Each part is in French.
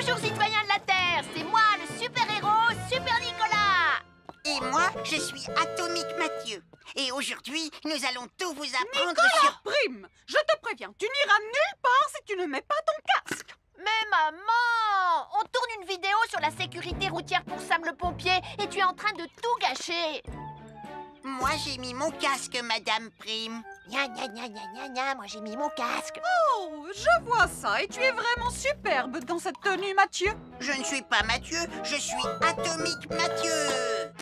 Bonjour citoyens de la Terre, c'est moi le super-héros Super Nicolas. Et moi, je suis Atomique Mathieu. Et aujourd'hui, nous allons tout vous apprendre Nicolas sur... Prime, je te préviens, tu n'iras nulle part si tu ne mets pas ton casque. Mais maman, on tourne une vidéo sur la sécurité routière pour Sam le pompier et tu es en train de tout gâcher. Moi, j'ai mis mon casque, Madame Prime. Gna gna gna gna gna gna, moi j'ai mis mon casque. Oh, je vois ça et tu es vraiment superbe dans cette tenue, Mathieu. Je ne suis pas Mathieu, je suis Atomique Mathieu.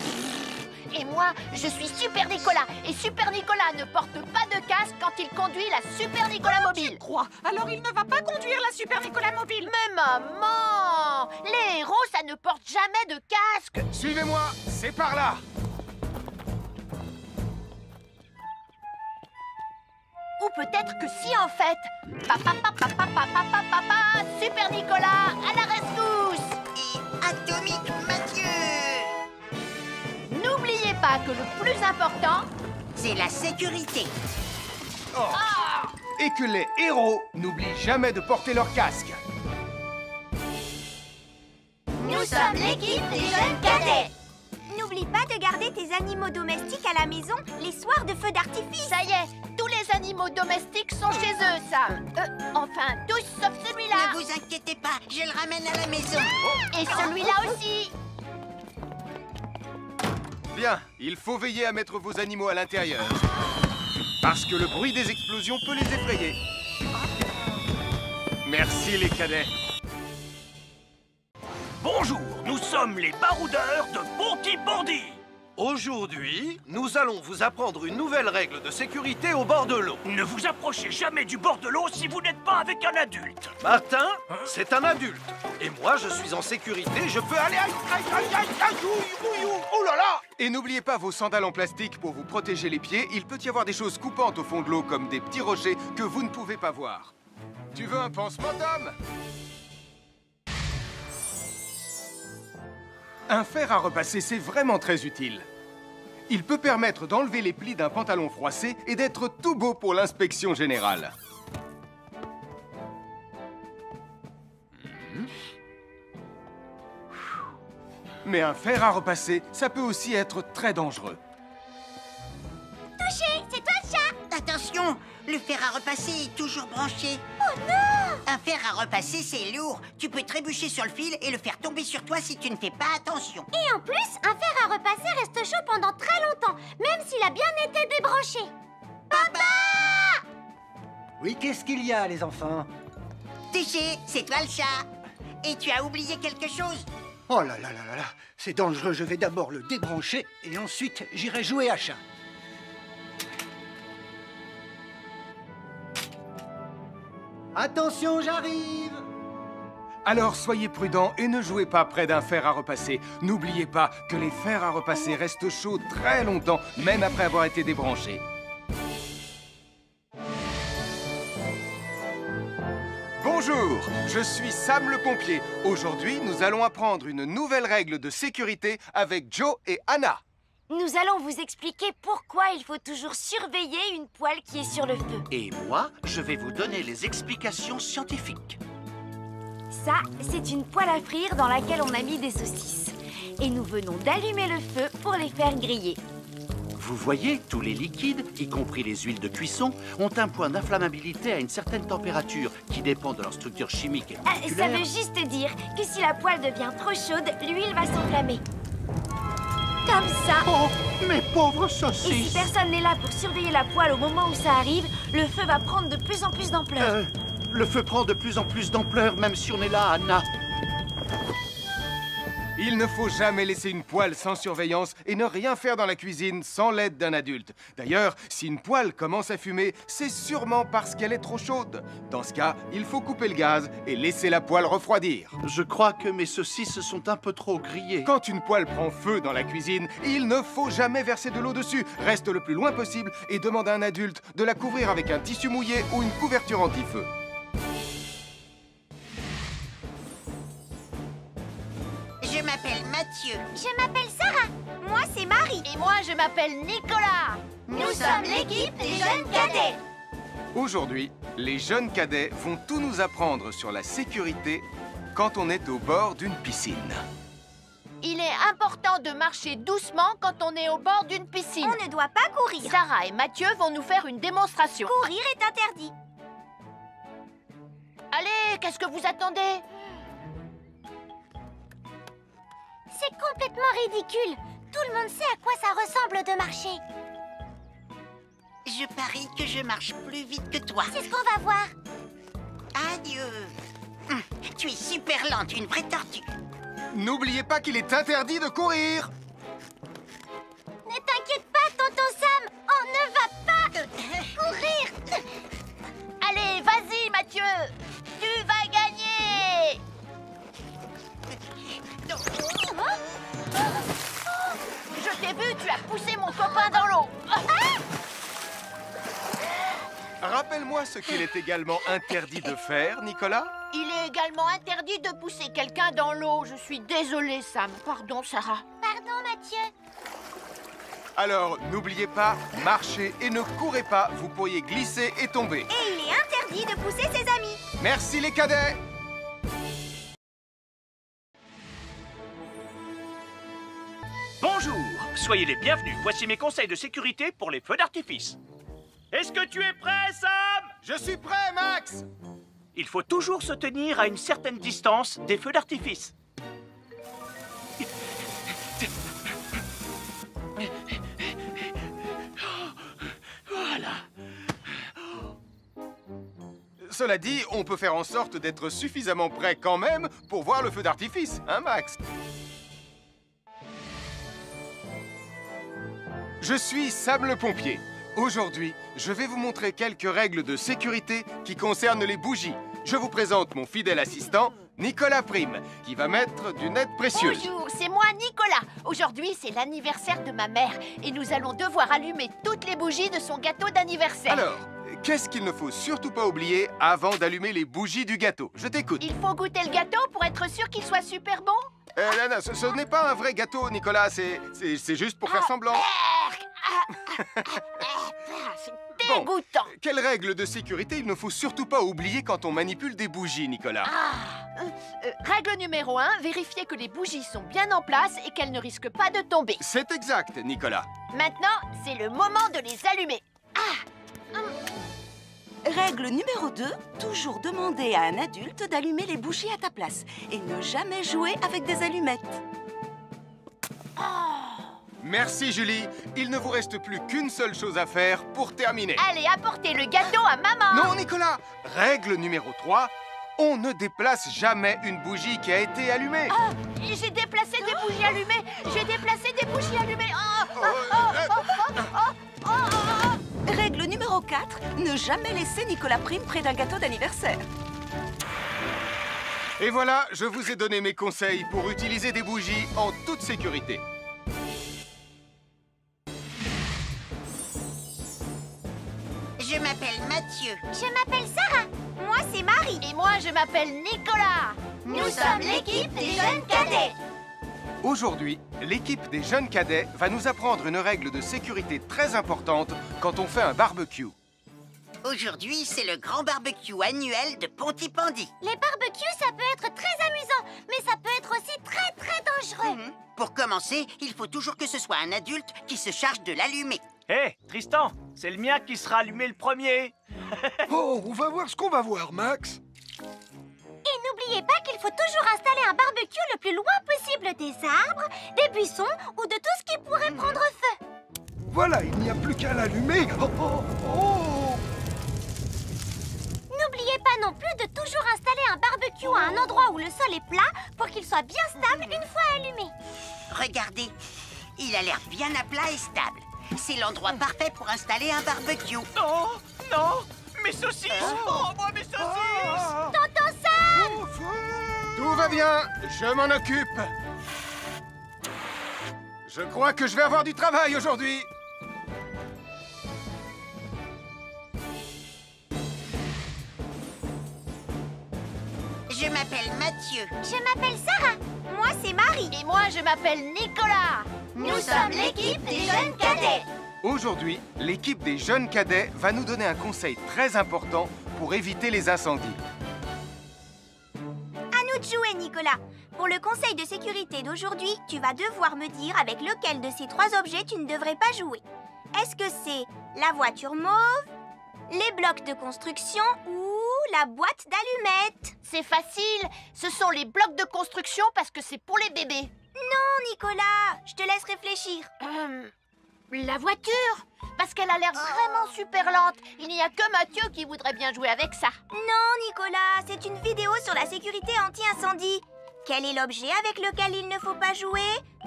Et moi, je suis Super Nicolas. Et Super Nicolas ne porte pas de casque quand il conduit la Super Nicolas mobile. Crois, alors il ne va pas conduire la Super Nicolas mobile. Mais maman, les héros, ça ne porte jamais de casque. Suivez-moi, c'est par là. Ou peut-être que si en fait. Papa, papa, papa, papa, papa, Super Nicolas, à la rescousse. Et Atomique Mathieu. N'oubliez pas que le plus important, C'est la sécurité. Et que les héros n'oublient jamais de porter leur casque. nous sommes l'équipe des jeunes cadets. N'oublie pas de garder tes animaux domestiques à la maison les soirs de feu d'artifice. Ça y est, tous les animaux domestiques sont chez eux, Sam. Enfin, tous sauf celui-là. Ne vous inquiétez pas, je le ramène à la maison. Et celui-là aussi. Bien, il faut veiller à mettre vos animaux à l'intérieur. Parce que le bruit des explosions peut les effrayer. Merci les cadets. Bonjour, nous sommes les baroudeurs de Bonty-Bondy. Aujourd'hui, nous allons vous apprendre une nouvelle règle de sécurité au bord de l'eau. Ne vous approchez jamais du bord de l'eau si vous n'êtes pas avec un adulte. Martin, c'est un adulte. Et moi, je suis en sécurité, je peux aller... Aïe, aïe, aïe, aïe, aïe, ouïe, ouïe, ouïe, oh là là! Et n'oubliez pas vos sandales en plastique pour vous protéger les pieds. Il peut y avoir des choses coupantes au fond de l'eau, comme des petits rochers que vous ne pouvez pas voir. Tu veux un pansement, Tom? Un fer à repasser, c'est vraiment très utile. Il peut permettre d'enlever les plis d'un pantalon froissé et d'être tout beau pour l'inspection générale. Mais un fer à repasser, ça peut aussi être très dangereux. Touché, c'est toi le chat. Attention, le fer à repasser est toujours branché. Oh non! Un fer à repasser, c'est lourd. Tu peux trébucher sur le fil et le faire tomber sur toi si tu ne fais pas attention. Et en plus, un fer à repasser reste chaud pendant très longtemps, même s'il a bien été débranché. Papa! Oui, qu'est-ce qu'il y a, les enfants? Touché, c'est toi le chat. Et tu as oublié quelque chose? Oh là là là là là, c'est dangereux, je vais d'abord le débrancher et ensuite j'irai jouer à chat. Attention, j'arrive! Alors soyez prudents et ne jouez pas près d'un fer à repasser. N'oubliez pas que les fers à repasser restent chauds très longtemps, même après avoir été débranchés. Bonjour, je suis Sam le pompier. Aujourd'hui, nous allons apprendre une nouvelle règle de sécurité avec Joe et Anna. Nous allons vous expliquer pourquoi il faut toujours surveiller une poêle qui est sur le feu. Et moi, je vais vous donner les explications scientifiques. Ça, c'est une poêle à frire dans laquelle on a mis des saucisses. Et nous venons d'allumer le feu pour les faire griller. Vous voyez, tous les liquides, y compris les huiles de cuisson, ont un point d'inflammabilité à une certaine température qui dépend de leur structure chimique et Ça moléculaire. veut juste dire que si la poêle devient trop chaude, l'huile va s'enflammer. Comme ça. Oh, mes pauvres Et si saucisses! personne n'est là pour surveiller la poêle au moment où ça arrive, le feu va prendre de plus en plus d'ampleur. Le feu prend de plus en plus d'ampleur, même si on est là, Anna. Il ne faut jamais laisser une poêle sans surveillance et ne rien faire dans la cuisine sans l'aide d'un adulte. D'ailleurs, si une poêle commence à fumer, c'est sûrement parce qu'elle est trop chaude. Dans ce cas, il faut couper le gaz et laisser la poêle refroidir. Je crois que mes saucisses sont un peu trop grillées. Quand une poêle prend feu dans la cuisine, il ne faut jamais verser de l'eau dessus. Reste le plus loin possible et demande à un adulte de la couvrir avec un tissu mouillé ou une couverture anti-feu. Je m'appelle Mathieu. Je m'appelle Sarah. Moi, c'est Marie. Et moi, je m'appelle Nicolas. Nous sommes l'équipe des jeunes cadets. Aujourd'hui, Les jeunes cadets vont tout nous apprendre sur la sécurité quand on est au bord d'une piscine. Il est important de marcher doucement quand on est au bord d'une piscine. On ne doit pas courir. Sarah et Mathieu vont nous faire une démonstration. Courir est interdit. Allez, qu'est-ce que vous attendez? C'est complètement ridicule. Tout le monde sait à quoi ça ressemble de marcher. Je parie que je marche plus vite que toi. C'est ce qu'on va voir. Adieu. Tu es super lente, une vraie tortue. N'oubliez pas qu'il est interdit de courir. Ne t'inquiète pas, tonton Sam. On ne va pas courir. Allez, vas-y, Mathieu. Tu vas gagner. Je t'ai vu, tu as poussé mon copain dans l'eau. Rappelle-moi ce qu'il est également interdit de faire, Nicolas. Il est également interdit de pousser quelqu'un dans l'eau. Je suis désolée, Sam. Pardon, Sarah. Pardon, Mathieu. Alors, n'oubliez pas, marchez et ne courez pas. Vous pourriez glisser et tomber. Et il est interdit de pousser ses amis. Merci les cadets. Bonjour, soyez les bienvenus. Voici mes conseils de sécurité pour les feux d'artifice. Est-ce que tu es prêt, Sam? Je suis prêt, Max. Il faut toujours se tenir à une certaine distance des feux d'artifice. Voilà. Cela dit, on peut faire en sorte d'être suffisamment prêt quand même pour voir le feu d'artifice, hein, Max? Je suis Sam le pompier. Aujourd'hui, je vais vous montrer quelques règles de sécurité qui concernent les bougies. Je vous présente mon fidèle assistant, Nicolas Prime, qui va mettre d'une aide précieuse. Bonjour, c'est moi, Nicolas. Aujourd'hui, c'est l'anniversaire de ma mère et nous allons devoir allumer toutes les bougies de son gâteau d'anniversaire. Alors, qu'est-ce qu'il ne faut surtout pas oublier avant d'allumer les bougies du gâteau? Je t'écoute. Il faut goûter le gâteau pour être sûr qu'il soit super bon. Non, ce n'est pas un vrai gâteau, Nicolas. C'est juste pour faire semblant. C'est dégoûtant. Quelles règles de sécurité il ne faut surtout pas oublier quand on manipule des bougies, Nicolas? Règle numéro 1, vérifier que les bougies sont bien en place et qu'elles ne risquent pas de tomber. C'est exact, Nicolas. Maintenant, c'est le moment de les allumer. Règle numéro 2, toujours demander à un adulte d'allumer les bougies à ta place et ne jamais jouer avec des allumettes. Merci, Julie. Il ne vous reste plus qu'une seule chose à faire pour terminer. Allez, apportez le gâteau à maman. Non, Nicolas. Règle numéro 3, on ne déplace jamais une bougie qui a été allumée. J'ai déplacé des bougies allumées. J'ai déplacé des bougies allumées. Règle numéro 4, ne jamais laisser Nicolas Prime près d'un gâteau d'anniversaire. Et voilà, je vous ai donné mes conseils pour utiliser des bougies en toute sécurité. Je m'appelle Mathieu. Je m'appelle Sarah. Moi, c'est Marie. Et moi, je m'appelle Nicolas. Nous sommes l'équipe des jeunes cadets. Aujourd'hui, l'équipe des jeunes cadets va nous apprendre une règle de sécurité très importante quand on fait un barbecue. Aujourd'hui, c'est le grand barbecue annuel de Pontypandy. Les barbecues, ça peut être très amusant, mais ça peut être aussi très dangereux. Pour commencer, il faut toujours que ce soit un adulte qui se charge de l'allumer. Hé, Tristan, c'est le mien qui sera allumé le premier. Oh, on va voir ce qu'on va voir, Max. Et n'oubliez pas qu'il faut toujours installer un barbecue le plus loin possible des arbres, des buissons ou de tout ce qui pourrait prendre feu. Voilà, il n'y a plus qu'à l'allumer. Oh. N'oubliez pas non plus de toujours installer un barbecue à un endroit où le sol est plat pour qu'il soit bien stable une fois allumé. Regardez, il a l'air bien à plat et stable. C'est l'endroit parfait pour installer un barbecue. Non, non, mes saucisses. Oh, moi, mes saucisses. Tonton Sam! Tout va bien, je m'en occupe. Je crois que je vais avoir du travail aujourd'hui. Je m'appelle Mathieu. Je m'appelle Sarah. Moi, c'est Marie. Et moi, je m'appelle Nicolas. Nous sommes l'équipe des jeunes cadets. Aujourd'hui, l'équipe des jeunes cadets va nous donner un conseil très important pour pour éviter les incendies. À nous de jouer, Nicolas. Pour le conseil de sécurité d'aujourd'hui, tu vas devoir me dire avec lequel de ces 3 objets tu ne devrais pas jouer. Est-ce que c'est la voiture mauve, les blocs de construction ou la boîte d'allumettes? C'est facile, ce sont les blocs de construction parce que c'est pour les bébés. Non, Nicolas, je te laisse réfléchir. La voiture, parce qu'elle a l'air vraiment super lente. Il n'y a que Mathieu qui voudrait bien jouer avec ça. Non, Nicolas, c'est une vidéo sur la sécurité anti-incendie. Quel est l'objet avec lequel il ne faut pas jouer?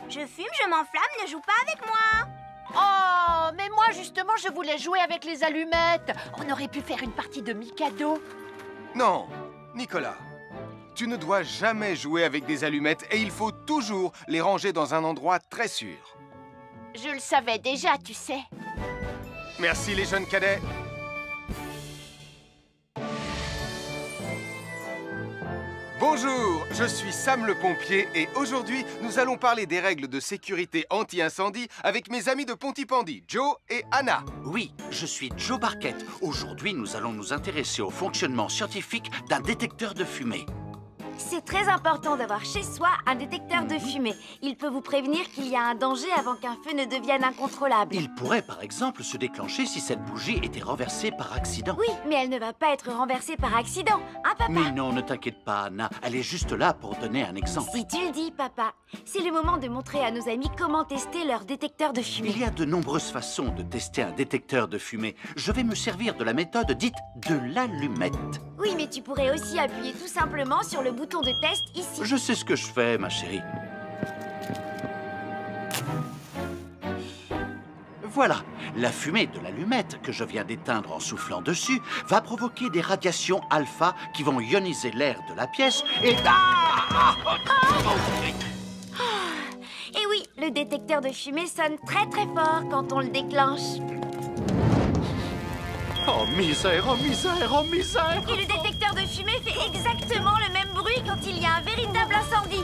Je fume, je m'enflamme, ne joue pas avec moi. Oh, mais moi justement, je voulais jouer avec les allumettes. On aurait pu faire une partie de Mikado. Non, Nicolas, tu ne dois jamais jouer avec des allumettes et il faut toujours les ranger dans un endroit très sûr. Je le savais déjà, tu sais. Merci les jeunes cadets. Bonjour, je suis Sam le pompier et aujourd'hui, nous allons parler des règles de sécurité anti-incendie avec mes amis de Pontypandy, Joe et Anna. Oui, je suis Joe Barquette. Aujourd'hui, nous allons nous intéresser au fonctionnement scientifique d'un détecteur de fumée. C'est très important d'avoir chez soi un détecteur de fumée. Il peut vous prévenir qu'il y a un danger avant qu'un feu ne devienne incontrôlable. Il pourrait par exemple se déclencher si cette bougie était renversée par accident. Oui, mais elle ne va pas être renversée par accident, hein papa? Mais non, ne t'inquiète pas Anna, elle est juste là pour donner un exemple. Si tu le dis papa, c'est le moment de montrer à nos amis comment tester leur détecteur de fumée. Il y a de nombreuses façons de tester un détecteur de fumée. Je vais me servir de la méthode dite de l'allumette. Oui, mais tu pourrais aussi appuyer tout simplement sur le bouton de test ici. Je sais ce que je fais, ma chérie. Voilà, la fumée de l'allumette que je viens d'éteindre en soufflant dessus va provoquer des radiations alpha qui vont ioniser l'air de la pièce et... Et oui, le détecteur de fumée sonne très très fort quand on le déclenche. Oh misère, oh misère, oh misère! Et le détecteur de fumée fait exactement le même bruit quand il y a un véritable incendie.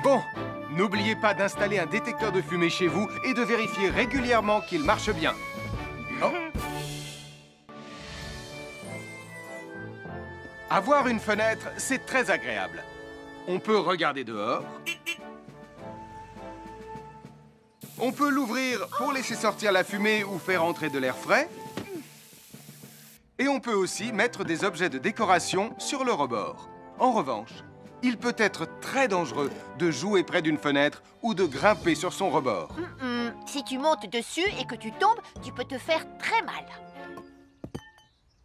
Bon, n'oubliez pas d'installer un détecteur de fumée chez vous et de vérifier régulièrement qu'il marche bien. Oh. Avoir une fenêtre, c'est très agréable. On peut regarder dehors. On peut l'ouvrir pour laisser sortir la fumée ou faire entrer de l'air frais. Et on peut aussi mettre des objets de décoration sur le rebord. En revanche, il peut être très dangereux de jouer près d'une fenêtre ou de grimper sur son rebord. Si tu montes dessus et que tu tombes, tu peux te faire très mal.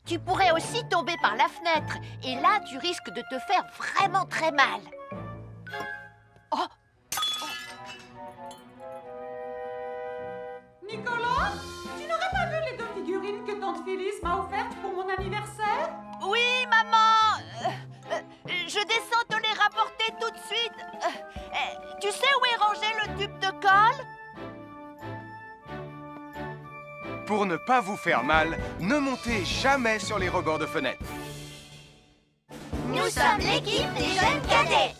Tu pourrais aussi tomber par la fenêtre. Et là, tu risques de te faire vraiment très mal. Oh! Nicolas, tu n'aurais pas vu les 2 figurines que tante Phyllis m'a offertes pour mon anniversaire? Oui, maman! Je descends te les rapporter tout de suite. Tu sais où est rangé le tube de colle? Pour ne pas vous faire mal, ne montez jamais sur les rebords de fenêtres. Nous sommes l'équipe des jeunes cadets.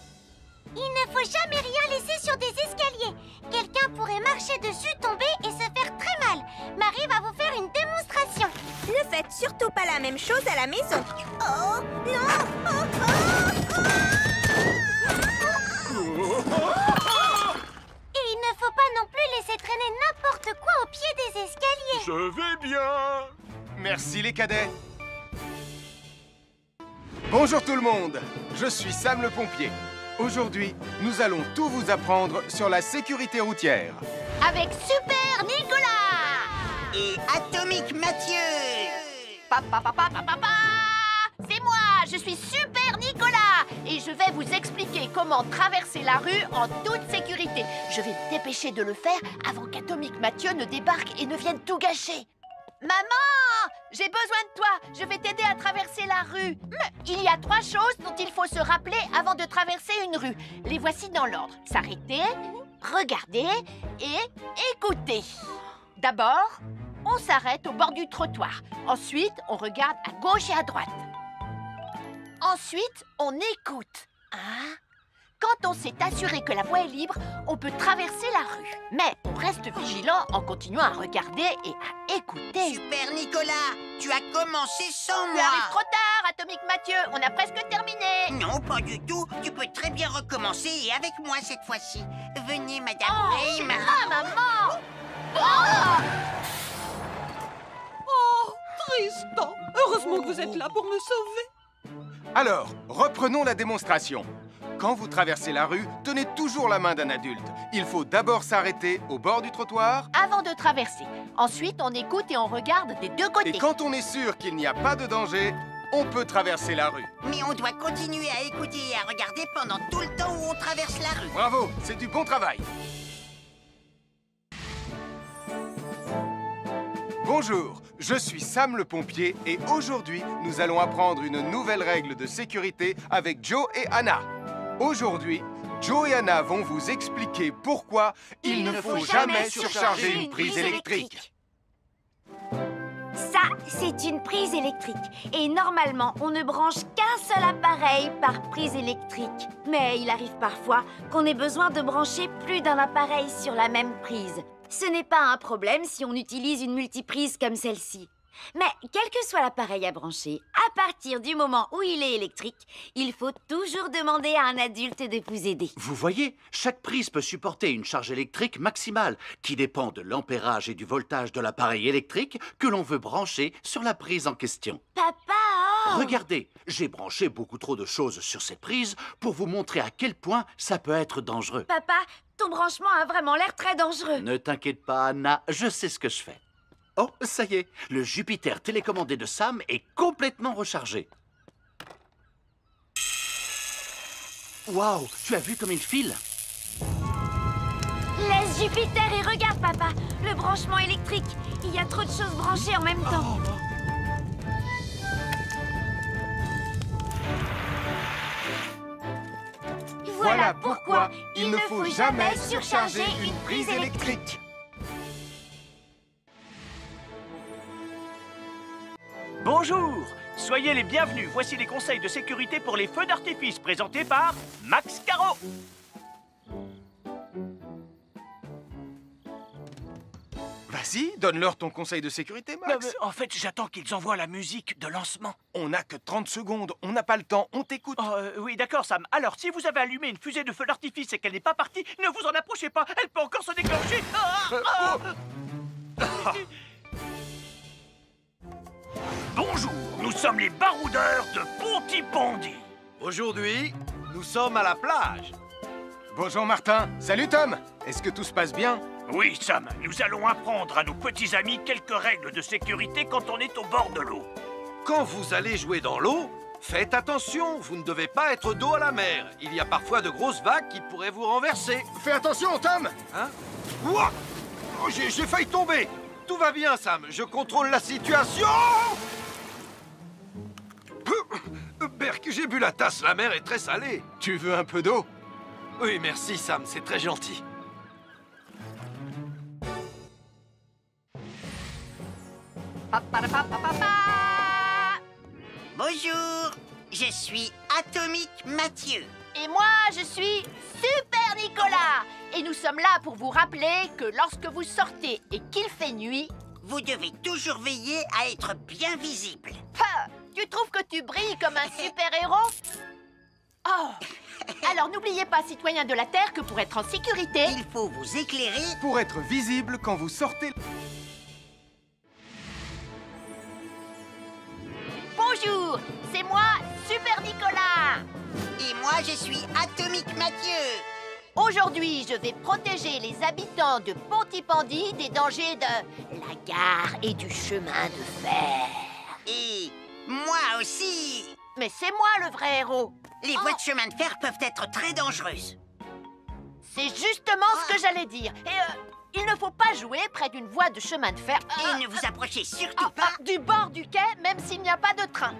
Il ne faut jamais rien laisser sur des escaliers. Quelqu'un pourrait marcher dessus, tomber et se faire très mal. Marie va vous faire une démonstration. Ne faites surtout pas la même chose à la maison. Oh, non! Et il ne faut pas non plus laisser traîner n'importe quoi au pied des escaliers. Je vais bien. Merci les cadets. Bonjour tout le monde, je suis Sam le pompier. Aujourd'hui, nous allons tout vous apprendre sur la sécurité routière. Avec Super Nicolas! Et Atomique Mathieu! C'est moi, je suis Super Nicolas! Et je vais vous expliquer comment traverser la rue en toute sécurité. Je vais me dépêcher de le faire avant qu'Atomique Mathieu ne débarque et ne vienne tout gâcher. Maman! J'ai besoin de toi! Je vais t'aider à traverser la rue. Il y a 3 choses dont il faut se rappeler avant de traverser une rue. Les voici dans l'ordre. S'arrêter, regarder et écouter. D'abord, on s'arrête au bord du trottoir. Ensuite, on regarde à gauche et à droite. Ensuite, on écoute. 1, Quand on s'est assuré que la voie est libre, on peut traverser la rue. Mais on reste vigilant en continuant à regarder et à écouter. Super Nicolas, tu as commencé sans Tu moi. arrives trop tard, Atomique Mathieu. On a presque terminé. Non, pas du tout. Tu peux très bien recommencer et avec moi cette fois-ci. Venez, Madame Brame. Ah, maman! Oh! Oh, Tristan! Heureusement que vous êtes là pour me sauver. Alors, reprenons la démonstration. Quand vous traversez la rue, tenez toujours la main d'un adulte. Il faut d'abord s'arrêter au bord du trottoir. Avant de traverser. Ensuite, on écoute et on regarde des deux côtés. Et quand on est sûr qu'il n'y a pas de danger, on peut traverser la rue. Mais on doit continuer à écouter et à regarder pendant tout le temps où on traverse la rue. Bravo, c'est du bon travail. Bonjour, je suis Sam le pompier et aujourd'hui, nous allons apprendre une nouvelle règle de sécurité avec Joe et Anna. Aujourd'hui, Joe et Anna vont vous expliquer pourquoi il ne faut jamais surcharger une prise électrique. Ça, c'est une prise électrique. Et normalement, on ne branche qu'un seul appareil par prise électrique. Mais il arrive parfois qu'on ait besoin de brancher plus d'un appareil sur la même prise. Ce n'est pas un problème si on utilise une multiprise comme celle-ci. Mais quel que soit l'appareil à brancher, à partir du moment où il est électrique, il faut toujours demander à un adulte de vous aider. Vous voyez, chaque prise peut supporter une charge électrique maximale qui dépend de l'ampérage et du voltage de l'appareil électrique que l'on veut brancher sur la prise en question. Papa! Regardez, j'ai branché beaucoup trop de choses sur cette prise pour vous montrer à quel point ça peut être dangereux. Papa, ton branchement a vraiment l'air très dangereux. Ne t'inquiète pas, Anna, je sais ce que je fais. Oh, ça y est, le Jupiter télécommandé de Sam est complètement rechargé. Waouh, tu as vu comme il file? Laisse Jupiter et regarde, papa. Le branchement électrique. Il y a trop de choses branchées en même temps. Voilà pourquoi il ne faut jamais surcharger une prise électrique. Bonjour, soyez les bienvenus. Voici les conseils de sécurité pour les feux d'artifice présentés par Max Caro. Vas-y, donne-leur ton conseil de sécurité, Max. En fait, j'attends qu'ils envoient la musique de lancement. On n'a que 30 secondes, on n'a pas le temps, on t'écoute. Oui, d'accord, Sam. Alors, si vous avez allumé une fusée de feu d'artifice et qu'elle n'est pas partie, ne vous en approchez pas. Elle peut encore se déclencher. Bonjour, nous sommes les baroudeurs de Pontypandy. Aujourd'hui, nous sommes à la plage. Bonjour Martin. Salut Tom. Est-ce que tout se passe bien? Oui, Sam, nous allons apprendre à nos petits amis quelques règles de sécurité quand on est au bord de l'eau. Quand vous allez jouer dans l'eau, faites attention, vous ne devez pas être dos à la mer. Il y a parfois de grosses vagues qui pourraient vous renverser. Fais attention, Tom. Hein? Ouah! Oh, j'ai failli tomber. Tout va bien, Sam, je contrôle la situation. Berk, j'ai bu la tasse, la mer est très salée. Tu veux un peu d'eau? Oui, merci, Sam, c'est très gentil. Bonjour, je suis Atomique Mathieu. Et moi, je suis Super Nicolas. Et nous sommes là pour vous rappeler que lorsque vous sortez et qu'il fait nuit, vous devez toujours veiller à être bien visible. Tu trouves que tu brilles comme un super-héros? Oh! Alors n'oubliez pas, citoyens de la Terre, que pour être en sécurité, il faut vous éclairer pour être visible quand vous sortez. Bonjour, c'est moi, Super Nicolas. Et moi, je suis Atomique Mathieu. Aujourd'hui, je vais protéger les habitants de Pontypandy des dangers de la gare et du chemin de fer. Et moi aussi. Mais c'est moi le vrai héros. Les voies de chemin de fer peuvent être très dangereuses. C'est justement ce que j'allais dire. Et il ne faut pas jouer près d'une voie de chemin de fer. Et ne vous approchez surtout pas du bord du quai, même s'il n'y a pas de train.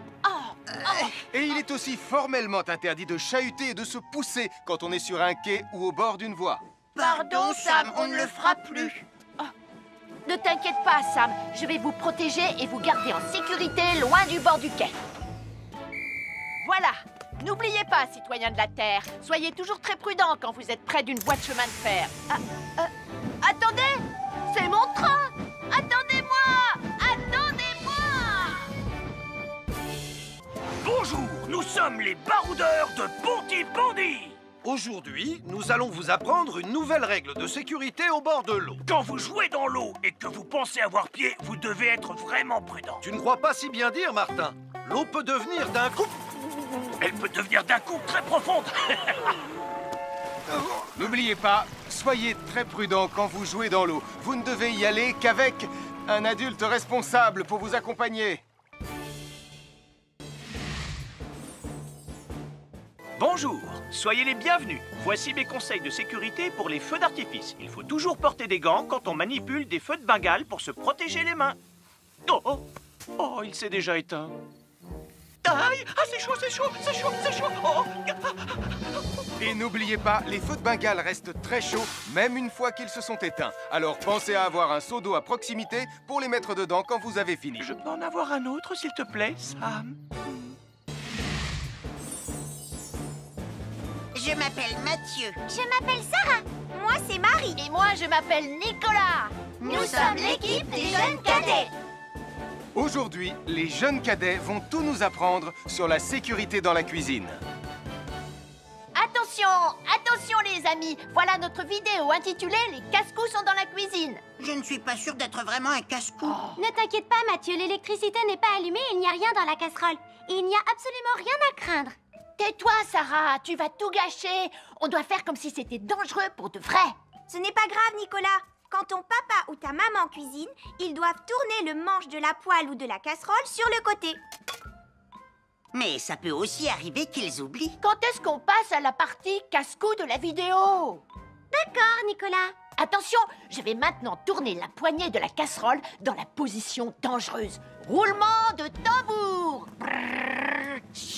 Et il est aussi formellement interdit de chahuter et de se pousser quand on est sur un quai ou au bord d'une voie. Pardon, Sam, on ne le fera plus. Ne t'inquiète pas, Sam. Je vais vous protéger et vous garder en sécurité loin du bord du quai. Voilà. N'oubliez pas, citoyens de la Terre, soyez toujours très prudents quand vous êtes près d'une voie de chemin de fer. Attendez! C'est mon train! Attendez-moi! Attendez-moi! Bonjour, nous sommes les baroudeurs de Pontypandy. Aujourd'hui, nous allons vous apprendre une nouvelle règle de sécurité au bord de l'eau. Quand vous jouez dans l'eau et que vous pensez avoir pied, vous devez être vraiment prudent. Tu ne crois pas si bien dire, Martin? L'eau peut devenir d'un coup... Elle peut devenir d'un coup très profonde. N'oubliez pas, soyez très prudent quand vous jouez dans l'eau. Vous ne devez y aller qu'avec un adulte responsable pour vous accompagner. Bonjour, soyez les bienvenus. Voici mes conseils de sécurité pour les feux d'artifice. Il faut toujours porter des gants quand on manipule des feux de Bengale pour se protéger les mains. Oh, il s'est déjà éteint. Aïe! Ah, c'est chaud, c'est chaud, c'est chaud, c'est chaud. Oh. Et n'oubliez pas, les feux de Bengale restent très chauds, même une fois qu'ils se sont éteints. Alors pensez à avoir un seau d'eau à proximité pour les mettre dedans quand vous avez fini. Je peux en avoir un autre, s'il te plaît, Sam? Je m'appelle Mathieu. Je m'appelle Sarah. Moi, c'est Marie. Et moi, je m'appelle Nicolas. Nous sommes l'équipe des jeunes cadets. Aujourd'hui, les jeunes cadets vont tout nous apprendre sur la sécurité dans la cuisine. Attention, attention les amis. Voilà notre vidéo intitulée « Les casse-cous sont dans la cuisine ». Je ne suis pas sûre d'être vraiment un casse-cou. Ne t'inquiète pas, Mathieu. L'électricité n'est pas allumée et il n'y a rien dans la casserole. Il n'y a absolument rien à craindre. Tais-toi, Sarah, tu vas tout gâcher. On doit faire comme si c'était dangereux pour de vrai. Ce n'est pas grave, Nicolas. Quand ton papa ou ta maman cuisine, ils doivent tourner le manche de la poêle ou de la casserole sur le côté. Mais ça peut aussi arriver qu'ils oublient. Quand est-ce qu'on passe à la partie casse-cou de la vidéo? D'accord, Nicolas. Attention, je vais maintenant tourner la poignée de la casserole dans la position dangereuse. Roulement de tambour.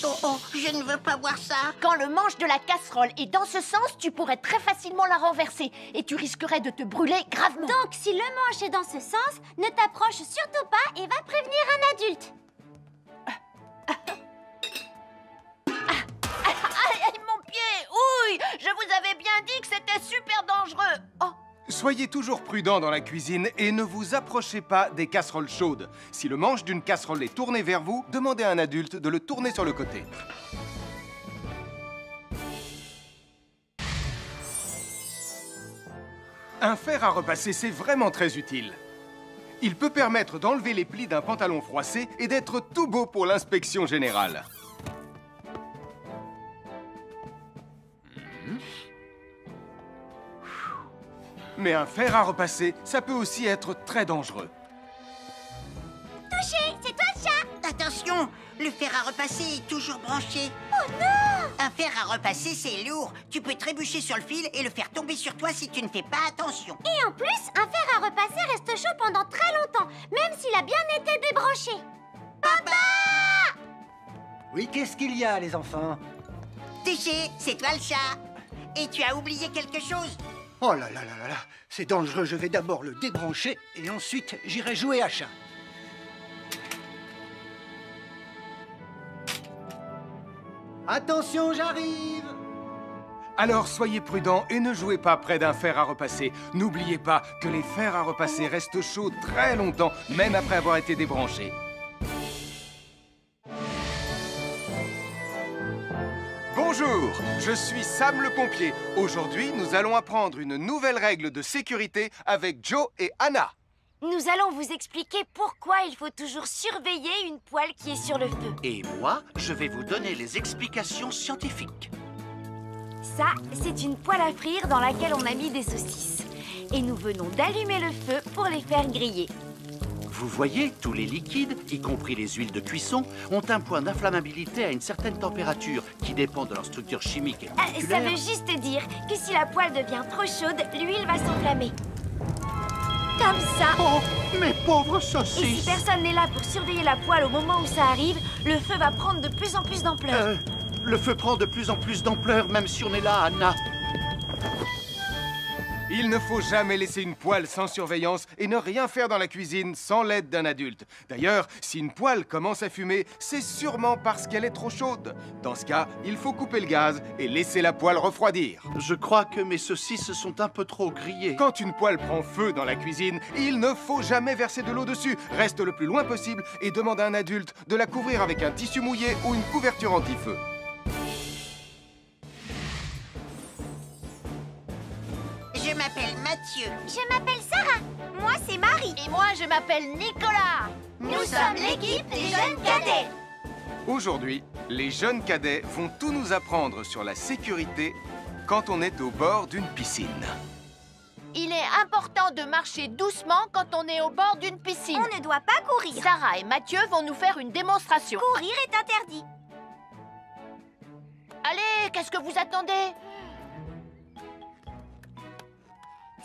Oh, je ne veux pas voir ça. Quand le manche de la casserole est dans ce sens, tu pourrais très facilement la renverser et tu risquerais de te brûler gravement. Donc, si le manche est dans ce sens, ne t'approche surtout pas et va prévenir un adulte. Aïe, mon pied! Ouille! Je vous avais bien dit que c'était super dangereux. Oh! Soyez toujours prudents dans la cuisine et ne vous approchez pas des casseroles chaudes. Si le manche d'une casserole est tourné vers vous, demandez à un adulte de le tourner sur le côté. Un fer à repasser, c'est vraiment très utile. Il peut permettre d'enlever les plis d'un pantalon froissé et d'être tout beau pour l'inspection générale. Mais un fer à repasser, ça peut aussi être très dangereux. Touché, c'est toi le chat. Attention, le fer à repasser est toujours branché. Oh non! Un fer à repasser, c'est lourd. Tu peux trébucher sur le fil et le faire tomber sur toi si tu ne fais pas attention. Et en plus, un fer à repasser reste chaud pendant très longtemps, même s'il a bien été débranché. Papa! Oui, qu'est-ce qu'il y a, les enfants? Touché, c'est toi le chat. Et tu as oublié quelque chose? Oh là là là là là, c'est dangereux, je vais d'abord le débrancher et ensuite j'irai jouer à chat. Attention, j'arrive! Alors soyez prudents et ne jouez pas près d'un fer à repasser. N'oubliez pas que les fers à repasser restent chauds très longtemps, même après avoir été débranchés. Bonjour, je suis Sam le pompier. Aujourd'hui, nous allons apprendre une nouvelle règle de sécurité avec Joe et Anna. Nous allons vous expliquer pourquoi il faut toujours surveiller une poêle qui est sur le feu. Et moi, je vais vous donner les explications scientifiques. Ça, c'est une poêle à frire dans laquelle on a mis des saucisses. Et nous venons d'allumer le feu pour les faire griller. Vous voyez, tous les liquides, y compris les huiles de cuisson, ont un point d'inflammabilité à une certaine température qui dépend de leur structure chimique et Ça moléculaire. veut juste dire que si la poêle devient trop chaude, l'huile va s'enflammer. Comme ça. Oh, mes pauvres Et si saucisses! personne n'est là pour surveiller la poêle au moment où ça arrive, le feu va prendre de plus en plus d'ampleur. Le feu prend de plus en plus d'ampleur, même si on est là, Anna. Il ne faut jamais laisser une poêle sans surveillance et ne rien faire dans la cuisine sans l'aide d'un adulte. D'ailleurs, si une poêle commence à fumer, c'est sûrement parce qu'elle est trop chaude. Dans ce cas, il faut couper le gaz et laisser la poêle refroidir. Je crois que mes saucisses sont un peu trop grillées. Quand une poêle prend feu dans la cuisine, il ne faut jamais verser de l'eau dessus. Reste le plus loin possible et demande à un adulte de la couvrir avec un tissu mouillé ou une couverture anti-feu. Je m'appelle Mathieu. Je m'appelle Sarah. Moi, c'est Marie. Et moi, je m'appelle Nicolas. Nous sommes l'équipe des jeunes cadets. Aujourd'hui, les jeunes cadets vont tout nous apprendre sur la sécurité quand on est au bord d'une piscine. Il est important de marcher doucement quand on est au bord d'une piscine. On ne doit pas courir. Sarah et Mathieu vont nous faire une démonstration. Courir est interdit. Allez, qu'est-ce que vous attendez?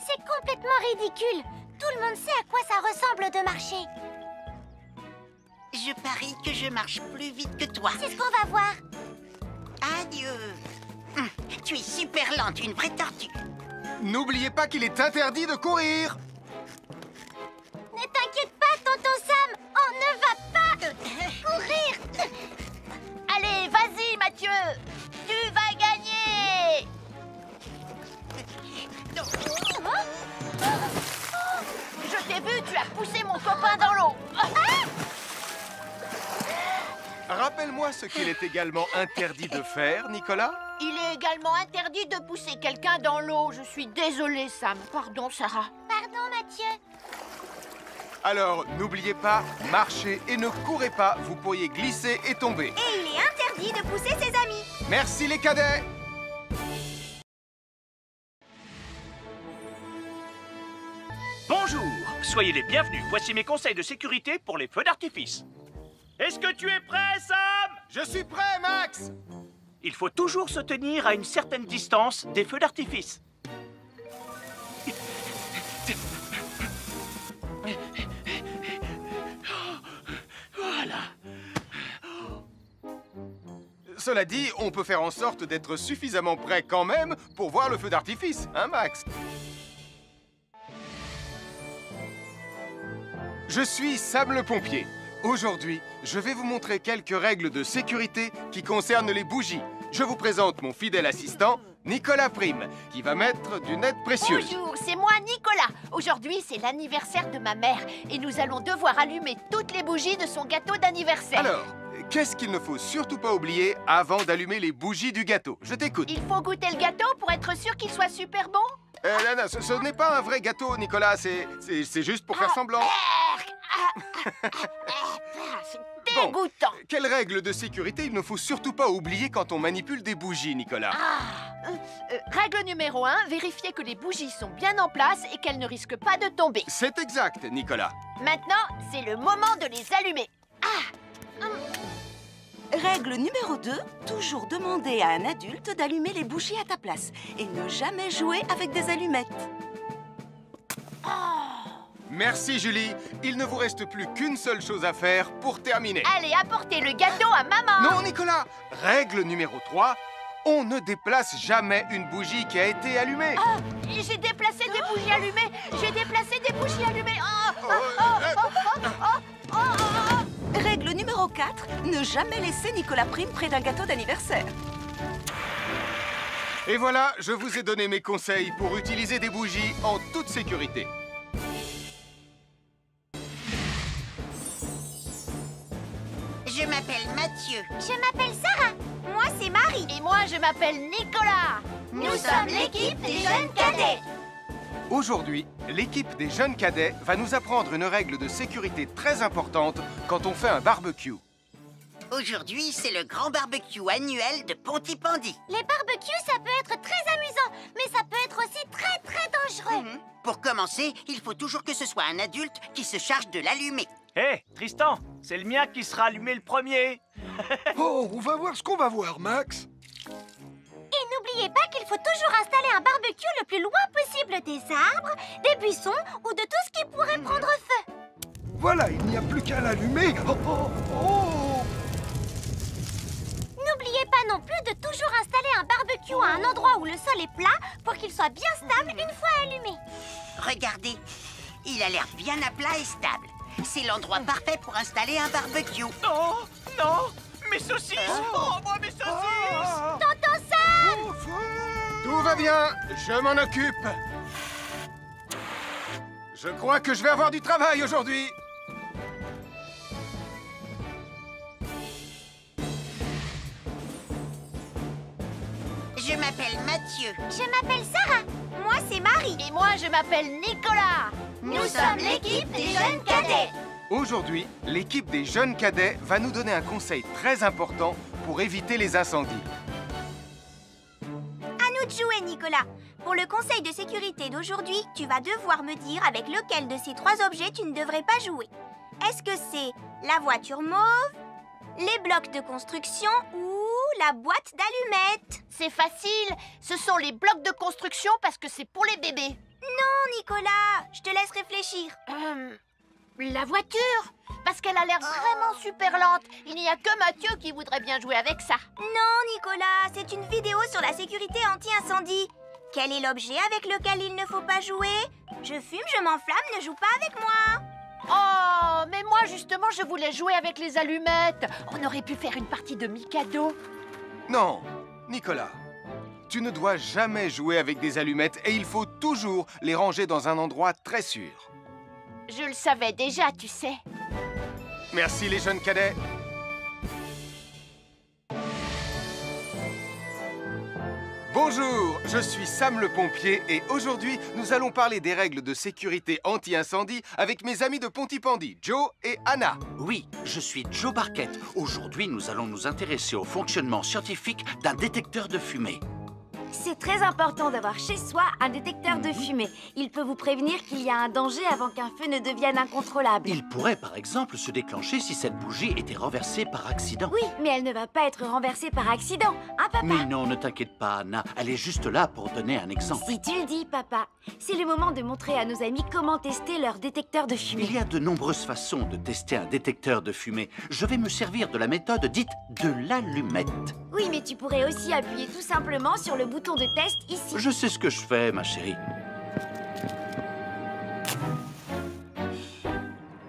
C'est complètement ridicule. Tout le monde sait à quoi ça ressemble de marcher. Je parie que je marche plus vite que toi. C'est ce qu'on va voir. Adieu. Tu es super lente, une vraie tortue. N'oubliez pas qu'il est interdit de courir. Ne t'inquiète pas, tonton Sam. On ne va pas courir. Allez, vas-y, Mathieu. Tu vas gagner. Je t'ai vu, tu as poussé mon copain dans l'eau. Rappelle-moi ce qu'il est également interdit de faire, Nicolas. Il est également interdit de pousser quelqu'un dans l'eau. Je suis désolée, Sam. Pardon, Sarah. Pardon, Mathieu. Alors, n'oubliez pas, marchez et ne courez pas. Vous pourriez glisser et tomber. Et il est interdit de pousser ses amis. Merci les cadets. Bonjour, soyez les bienvenus. Voici mes conseils de sécurité pour les feux d'artifice. Est-ce que tu es prêt, Sam? Je suis prêt, Max. Il faut toujours se tenir à une certaine distance des feux d'artifice. Voilà. Cela dit, on peut faire en sorte d'être suffisamment prêt quand même pour voir le feu d'artifice, hein, Max? Je suis Sam le pompier. Aujourd'hui, je vais vous montrer quelques règles de sécurité qui concernent les bougies. Je vous présente mon fidèle assistant, Nicolas Prime, qui va mettre d'une aide précieuse. Bonjour, c'est moi, Nicolas. Aujourd'hui, c'est l'anniversaire de ma mère et nous allons devoir allumer toutes les bougies de son gâteau d'anniversaire. Alors, qu'est-ce qu'il ne faut surtout pas oublier avant d'allumer les bougies du gâteau? Je t'écoute. Il faut goûter le gâteau pour être sûr qu'il soit super bon? Non, ce n'est pas un vrai gâteau, Nicolas. C'est juste pour faire semblant. C'est dégoûtant. Quelle règle de sécurité il ne faut surtout pas oublier quand on manipule des bougies, Nicolas? Règle numéro 1, vérifier que les bougies sont bien en place et qu'elles ne risquent pas de tomber. C'est exact, Nicolas. Maintenant, c'est le moment de les allumer. Règle numéro 2, toujours demander à un adulte d'allumer les bougies à ta place et ne jamais jouer avec des allumettes. Merci, Julie. Il ne vous reste plus qu'une seule chose à faire pour terminer. Allez, apportez le gâteau à maman. Non, Nicolas. Règle numéro 3, on ne déplace jamais une bougie qui a été allumée. J'ai déplacé des bougies allumées. J'ai déplacé des bougies allumées. Règle numéro 4, ne jamais laisser Nicolas Prime près d'un gâteau d'anniversaire. Et voilà, je vous ai donné mes conseils pour utiliser des bougies en toute sécurité. Je m'appelle Mathieu. Je m'appelle Sarah. Moi, c'est Marie. Et moi, je m'appelle Nicolas. Nous sommes l'équipe des jeunes cadets. Aujourd'hui, l'équipe des jeunes cadets va nous apprendre une règle de sécurité très importante quand on fait un barbecue. Aujourd'hui, c'est le grand barbecue annuel de Pontypandy. Les barbecues, ça peut être très amusant, mais ça peut être aussi très, très dangereux. Pour commencer, il faut toujours que ce soit un adulte qui se charge de l'allumer. Hé, Tristan, c'est le mien qui sera allumé le premier. Oh, on va voir ce qu'on va voir, Max. Et n'oubliez pas qu'il faut toujours installer un barbecue le plus loin possible des arbres, des buissons ou de tout ce qui pourrait prendre feu. Voilà, il n'y a plus qu'à l'allumer. Oh, oh, oh. N'oubliez pas pas non plus de toujours installer un barbecue à un endroit où le sol est plat pour qu'il soit bien stable une fois allumé. Regardez, il a l'air bien à plat et stable. C'est l'endroit parfait pour installer un barbecue. Oh, non! Mes saucisses! Oh, moi, mes saucisses! Tonton Sam! Tout va bien, je m'en occupe. Je crois que je vais avoir du travail aujourd'hui. Je m'appelle Mathieu. Je m'appelle Sarah. Moi, c'est Marie. Et moi, je m'appelle Nicolas. Nous sommes l'équipe des jeunes cadets. Aujourd'hui, l'équipe des jeunes cadets va nous donner un conseil très important pour éviter les incendies. À nous de jouer, Nicolas. Pour le conseil de sécurité d'aujourd'hui, tu vas devoir me dire avec lequel de ces 3 objets tu ne devrais pas jouer. Est-ce que c'est la voiture mauve, les blocs de construction ou la boîte d'allumettes? C'est facile. Ce sont les blocs de construction parce que c'est pour les bébés. Non, Nicolas. Je te laisse réfléchir. La voiture, parce qu'elle a l'air vraiment super lente. Il n'y a que Mathieu qui voudrait bien jouer avec ça. Non, Nicolas, c'est une vidéo sur la sécurité anti-incendie. Quel est l'objet avec lequel il ne faut pas jouer? Je fume, je m'enflamme, ne joue pas avec moi. Oh, mais moi justement, je voulais jouer avec les allumettes. On aurait pu faire une partie de Mikado. Non, Nicolas, tu ne dois jamais jouer avec des allumettes et il faut toujours les ranger dans un endroit très sûr. Je le savais déjà, tu sais. Merci les jeunes cadets. Bonjour, je suis Sam le pompier et aujourd'hui, nous allons parler des règles de sécurité anti-incendie avec mes amis de Pontypandy, Joe et Anna. Oui, je suis Joe Barquette. Aujourd'hui, nous allons nous intéresser au fonctionnement scientifique d'un détecteur de fumée. C'est très important d'avoir chez soi un détecteur de fumée. Il peut vous prévenir qu'il y a un danger avant qu'un feu ne devienne incontrôlable. Il pourrait, par exemple, se déclencher si cette bougie était renversée par accident. Oui, mais elle ne va pas être renversée par accident, hein, papa? Mais non, ne t'inquiète pas, Anna. Elle est juste là pour donner un exemple. Si tu le dis, papa. C'est le moment de montrer à nos amis comment tester leur détecteur de fumée. Il y a de nombreuses façons de tester un détecteur de fumée. Je vais me servir de la méthode dite de l'allumette. Oui, mais tu pourrais aussi appuyer tout simplement sur le bouton de test ici. Je sais ce que je fais, ma chérie.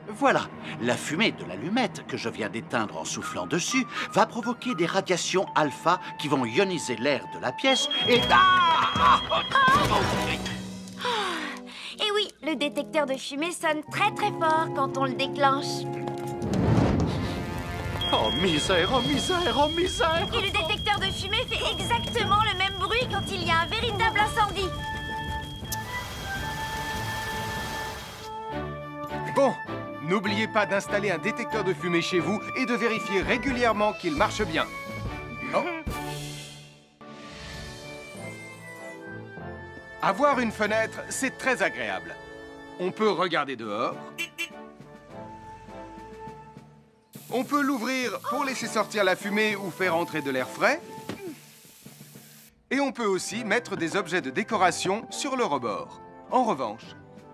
Voilà, la fumée de l'allumette que je viens d'éteindre en soufflant dessus va provoquer des radiations alpha qui vont ioniser l'air de la pièce et... Et oui, le détecteur de fumée sonne très très fort quand on le déclenche. Oh misère, oh misère, oh misère! Et le détecteur de fumée fait exactement le même bruit quand il y a un véritable incendie. Bon, n'oubliez pas d'installer un détecteur de fumée chez vous et de vérifier régulièrement qu'il marche bien. Oh. Avoir une fenêtre, c'est très agréable. On peut regarder dehors. On peut l'ouvrir pour laisser sortir la fumée ou faire entrer de l'air frais. Et on peut aussi mettre des objets de décoration sur le rebord. En revanche,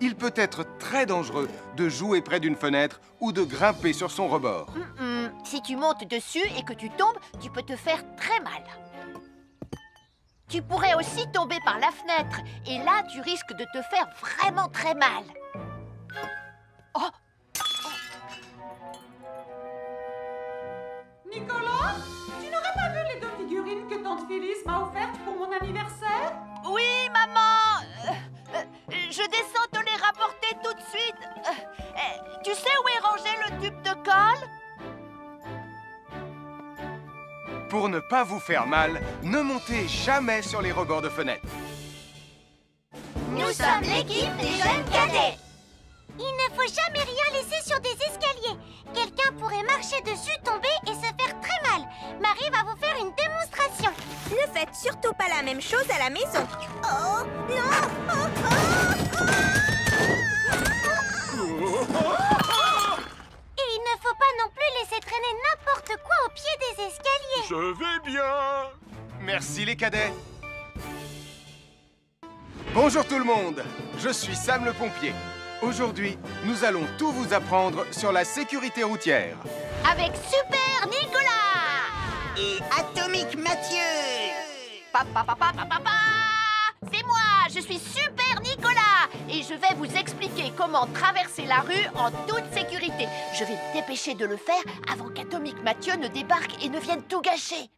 il peut être très dangereux de jouer près d'une fenêtre ou de grimper sur son rebord. Si tu montes dessus et que tu tombes, tu peux te faire très mal. Tu pourrais aussi tomber par la fenêtre. Et là, tu risques de te faire vraiment très mal. Oh! Nicolas, tu n'aurais pas vu les 2 figurines que tante Phyllis m'a offertes pour mon anniversaire? Oui, maman! Je descends te les rapporter tout de suite. Tu sais où est rangé le tube de colle? Pour ne pas vous faire mal, ne montez jamais sur les rebords de fenêtres. Nous sommes l'équipe des jeunes cadets. Il ne faut jamais rien laisser sur des escaliers. Quelqu'un pourrait marcher dessus, tomber et se faire très mal. Marie va vous faire une démonstration. Ne faites surtout pas la même chose à la maison. Oh, non! Et il ne faut pas non plus laisser traîner n'importe quoi au pied des escaliers. Je vais bien. Merci les cadets. Bonjour tout le monde, je suis Sam le pompier. Aujourd'hui, nous allons tout vous apprendre sur la sécurité routière. Avec Super Nicolas! Et Atomique Atomique Mathieu. C'est moi, je suis Super Nicolas et je vais vous expliquer comment traverser la rue en toute sécurité. Je vais me dépêcher de le faire avant qu'Atomique Mathieu ne débarque et ne vienne tout gâcher.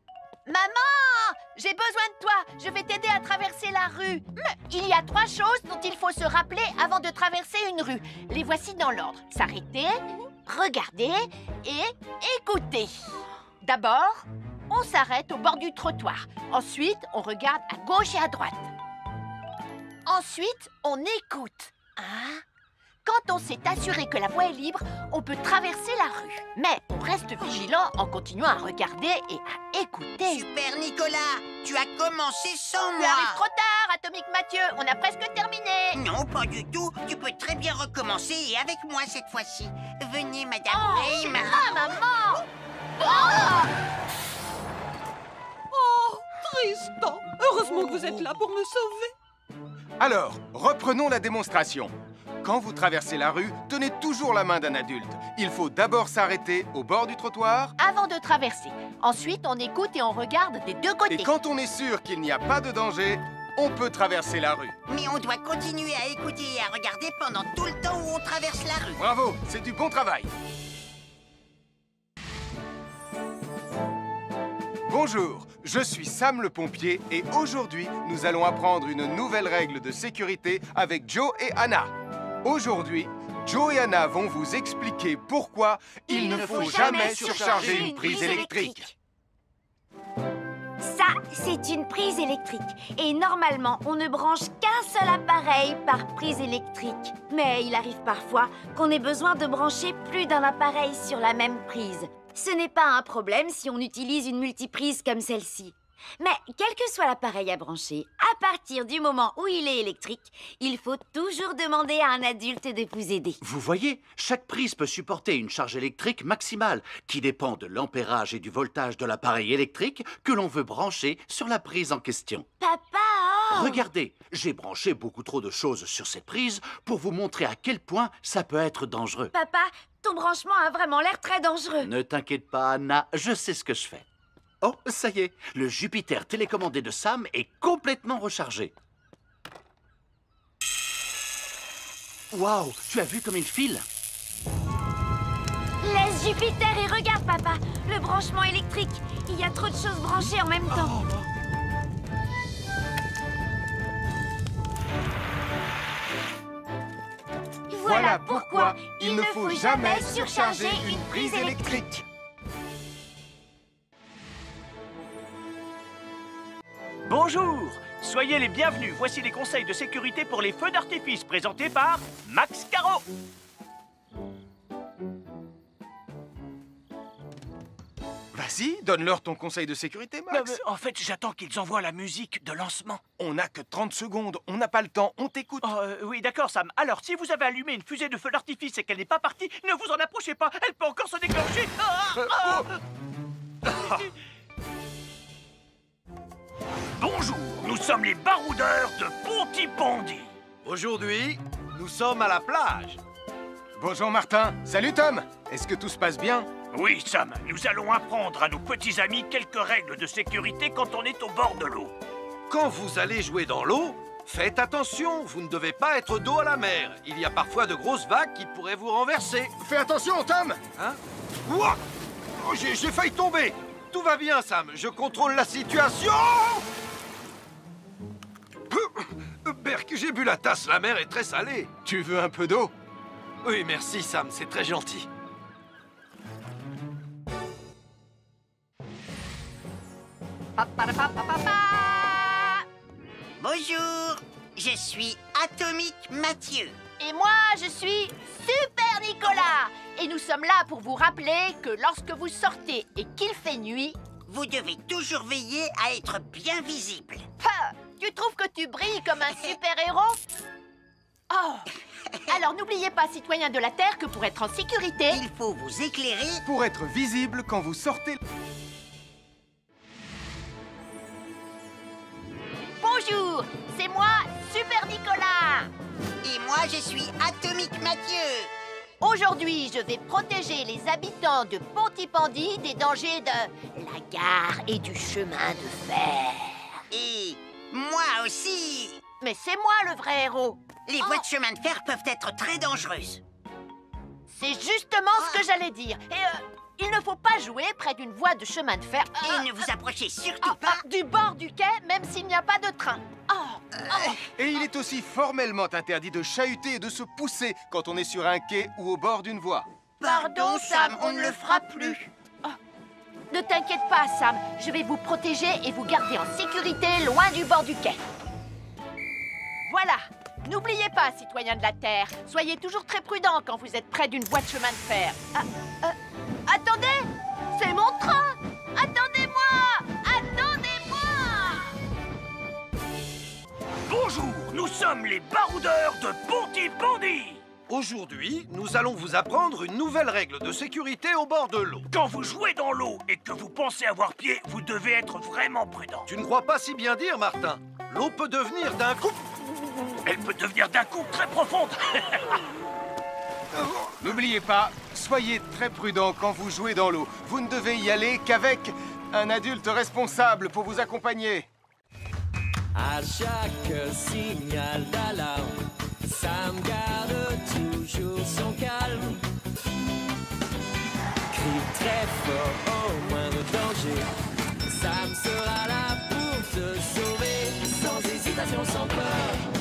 Maman, j'ai besoin de toi, je vais t'aider à traverser la rue. Il y a 3 choses dont il faut se rappeler avant de traverser une rue. Les voici dans l'ordre. S'arrêter, regarder et écouter. D'abord, on s'arrête au bord du trottoir. Ensuite, on regarde à gauche et à droite. Ensuite, on écoute. Quand on s'est assuré que la voie est libre, on peut traverser la rue. Mais on reste vigilant en continuant à regarder et à écouter. Super Nicolas, tu as commencé sans Tu moi. arrives trop tard, Atomique Mathieu. On a presque terminé. Non, pas du tout. Tu peux très bien recommencer et avec moi cette fois-ci. Venez, Madame Ray. Maman. Oh, Tristan! Heureusement que vous êtes là pour me sauver. Alors, reprenons la démonstration. Quand vous traversez la rue, tenez toujours la main d'un adulte. Il faut d'abord s'arrêter au bord du trottoir. Avant de traverser. Ensuite, on écoute et on regarde des deux côtés. Et quand on est sûr qu'il n'y a pas de danger, on peut traverser la rue. Mais on doit continuer à écouter et à regarder pendant tout le temps où on traverse la rue. Bravo, c'est du bon travail. Bonjour, je suis Sam le pompier et aujourd'hui, nous allons apprendre une nouvelle règle de sécurité avec Joe et Anna. Aujourd'hui, Joe et Anna vont vous expliquer pourquoi il ne faut jamais surcharger une prise électrique. Ça, c'est une prise électrique. Et normalement, on ne branche qu'un seul appareil par prise électrique. Mais il arrive parfois qu'on ait besoin de brancher plus d'un appareil sur la même prise. Ce n'est pas un problème si on utilise une multiprise comme celle-ci. Mais quel que soit l'appareil à brancher, à partir du moment où il est électrique, il faut toujours demander à un adulte de vous aider. Vous voyez, chaque prise peut supporter une charge électrique maximale qui dépend de l'ampérage et du voltage de l'appareil électrique que l'on veut brancher sur la prise en question. Papa! Regardez, j'ai branché beaucoup trop de choses sur cette prise pour vous montrer à quel point ça peut être dangereux. Papa, ton branchement a vraiment l'air très dangereux. Ne t'inquiète pas, Anna, je sais ce que je fais. Oh, ça y est, le Jupiter télécommandé de Sam est complètement rechargé. Waouh, tu as vu comme il file? Laisse Jupiter et regarde, papa. Le branchement électrique. Il y a trop de choses branchées en même temps. Voilà pourquoi il ne faut jamais surcharger une prise électrique. Bonjour, soyez les bienvenus. Voici les conseils de sécurité pour les feux d'artifice présentés par Max Caro. Vas-y, donne-leur ton conseil de sécurité, Max. En fait, j'attends qu'ils envoient la musique de lancement. On n'a que 30 secondes, on n'a pas le temps, on t'écoute. Oui, d'accord, Sam. Alors, si vous avez allumé une fusée de feu d'artifice et qu'elle n'est pas partie, ne vous en approchez pas. Elle peut encore se déclencher. Bonjour, nous sommes les baroudeurs de Pontypandy. Aujourd'hui, nous sommes à la plage. Bonjour Martin. Salut Tom. Est-ce que tout se passe bien? Oui, Sam, nous allons apprendre à nos petits amis quelques règles de sécurité quand on est au bord de l'eau. Quand vous allez jouer dans l'eau, faites attention, vous ne devez pas être dos à la mer. Il y a parfois de grosses vagues qui pourraient vous renverser. Fais attention, Tom. Hein? Ouah! Oh, j'ai failli tomber. Tout va bien, Sam, je contrôle la situation. Berk, j'ai bu la tasse, la mer est très salée. Tu veux un peu d'eau? Oui, merci, Sam, c'est très gentil. Bonjour, je suis Atomique Mathieu. Et moi, je suis Super Nicolas. Et nous sommes là pour vous rappeler que lorsque vous sortez et qu'il fait nuit, vous devez toujours veiller à être bien visible. Tu trouves que tu brilles comme un super-héros? Oh! Alors n'oubliez pas, citoyens de la Terre, que pour être en sécurité, il faut vous éclairer pour être visible quand vous sortez. Bonjour, c'est moi, Super Nicolas. Et moi, je suis Atomique Mathieu. Aujourd'hui, je vais protéger les habitants de Pontypandy des dangers de la gare et du chemin de fer. Et moi aussi. Mais c'est moi le vrai héros. Les voies de chemin de fer peuvent être très dangereuses. C'est justement ce que j'allais dire. Et il ne faut pas jouer près d'une voie de chemin de fer. Et ne vous approchez surtout pas du bord du quai, même s'il n'y a pas de train. Et il est aussi formellement interdit de chahuter et de se pousser quand on est sur un quai ou au bord d'une voie. Pardon, Sam, on ne le fera plus. Ne t'inquiète pas, Sam. Je vais vous protéger et vous garder en sécurité loin du bord du quai. Voilà. N'oubliez pas, citoyens de la Terre, soyez toujours très prudents quand vous êtes près d'une voie de chemin de fer. Attendez! C'est mon train! Attendez-moi! Attendez-moi! Bonjour, nous sommes les baroudeurs de Pontypandy. Aujourd'hui, nous allons vous apprendre une nouvelle règle de sécurité au bord de l'eau. Quand vous jouez dans l'eau et que vous pensez avoir pied, vous devez être vraiment prudent. Tu ne crois pas si bien dire, Martin? L'eau peut devenir d'un coup... Elle peut devenir d'un coup très profonde. N'oubliez pas, soyez très prudent quand vous jouez dans l'eau. Vous ne devez y aller qu'avec un adulte responsable pour vous accompagner. À chaque signal d'alarme, Sam garde toujours son calme. Crie très fort au moindre danger. Sam sera là pour te sauver, sans hésitation, sans peur.